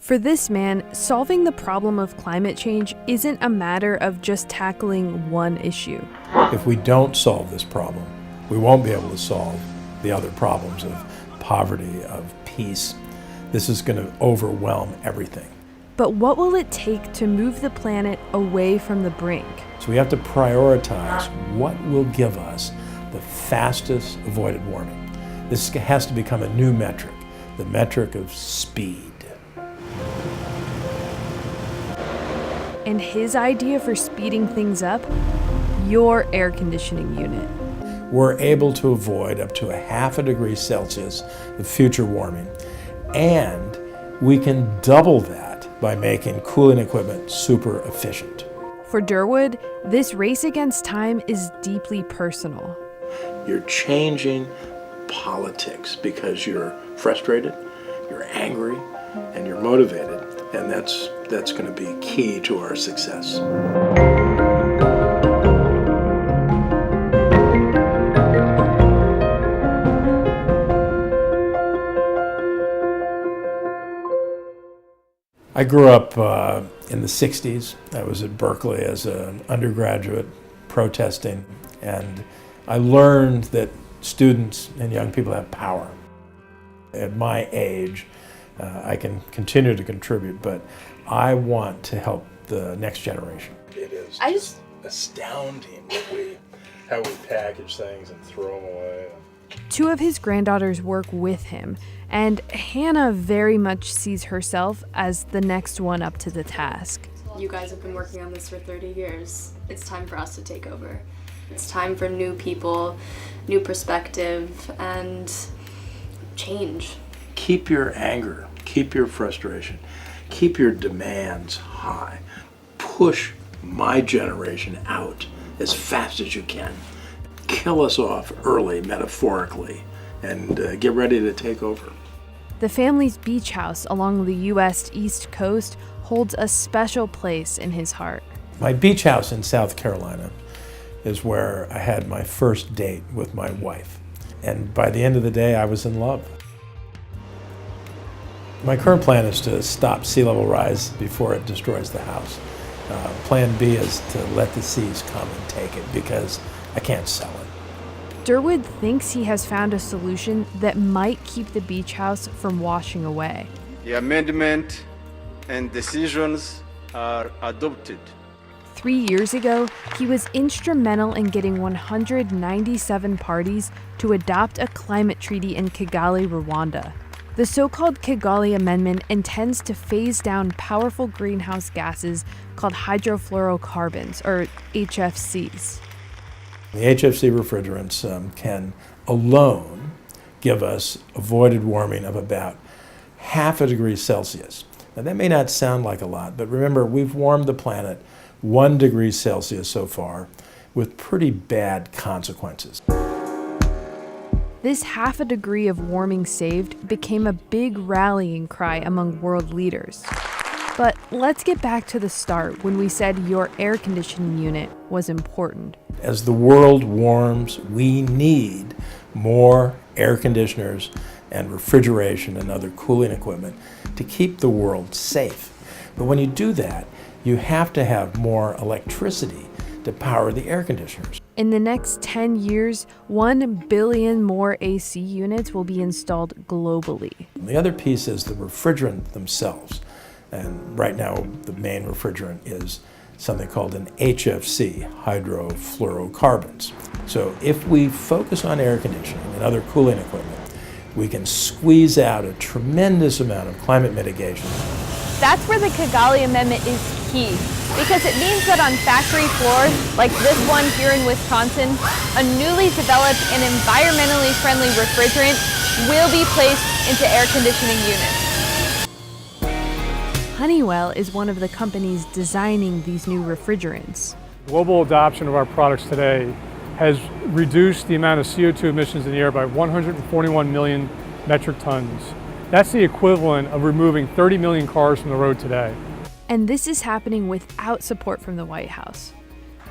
For this man, solving the problem of climate change isn't a matter of just tackling one issue. If we don't solve this problem, we won't be able to solve the other problems of poverty, of peace. This is going to overwhelm everything. But what will it take to move the planet away from the brink? So we have to prioritize what will give us the fastest avoided warming. This has to become a new metric, the metric of speed. And his idea for speeding things up? Your air conditioning unit. We're able to avoid up to 0.5 degrees Celsius of future warming, and we can double that by making cooling equipment super efficient. For Durwood, this race against time is deeply personal. You're changing politics because you're frustrated, you're angry, and you're motivated, and that's going to be key to our success. I grew up in the 60s. I was at Berkeley as an undergraduate protesting, and I learned that students and young people have power. At my age, I can continue to contribute, but I want to help the next generation. It is just astounding how we package things and throw them away. 2 of his granddaughters work with him, and Hannah very much sees herself as the next one up to the task. You guys have been working on this for 30 years. It's time for us to take over. It's time for new people, new perspective, and change. Keep your anger, keep your frustration, keep your demands high. Push my generation out as fast as you can. Kill us off early, metaphorically, and get ready to take over. The family's beach house along the U.S. East Coast holds a special place in his heart. My beach house in South Carolina is where I had my first date with my wife. And by the end of the day, I was in love. My current plan is to stop sea level rise before it destroys the house. Plan B is to let the seas come and take it because I can't sell it. Durwood thinks he has found a solution that might keep the beach house from washing away. The amendment and decisions are adopted. 3 years ago, he was instrumental in getting 197 parties to adopt a climate treaty in Kigali, Rwanda. The so-called Kigali Amendment intends to phase down powerful greenhouse gases called hydrofluorocarbons, or HFCs. The HFC refrigerants can alone give us avoided warming of about 0.5 degree Celsius. Now that may not sound like a lot, but remember, we've warmed the planet 1 degree Celsius so far with pretty bad consequences. This 0.5 degree of warming saved became a big rallying cry among world leaders. But let's get back to the start when we said your air conditioning unit was important. As the world warms, we need more air conditioners and refrigeration and other cooling equipment to keep the world safe. But when you do that, you have to have more electricity to power the air conditioners. In the next 10 years, 1 billion more AC units will be installed globally. The other piece is the refrigerant themselves. And right now, the main refrigerant is something called an HFC, hydrofluorocarbons. So if we focus on air conditioning and other cooling equipment, we can squeeze out a tremendous amount of climate mitigation. That's where the Kigali Amendment is key, because it means that on factory floors, like this one here in Wisconsin, a newly developed and environmentally friendly refrigerant will be placed into air conditioning units. Honeywell is one of the companies designing these new refrigerants. Global adoption of our products today has reduced the amount of CO2 emissions in the air by 141 million metric tons. That's the equivalent of removing 30 million cars from the road today. And this is happening without support from the White House.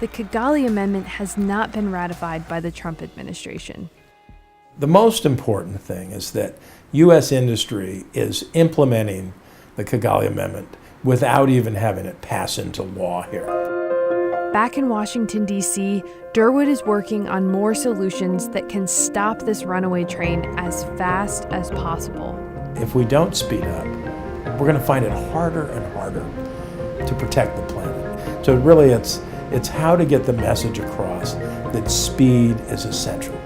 The Kigali Amendment has not been ratified by the Trump administration. The most important thing is that U.S. industry is implementing the Kigali Amendment without even having it pass into law here. Back in Washington, D.C., Durwood is working on more solutions that can stop this runaway train as fast as possible. If we don't speed up, we're going to find it harder and harder to protect the planet. So really it's how to get the message across that speed is essential.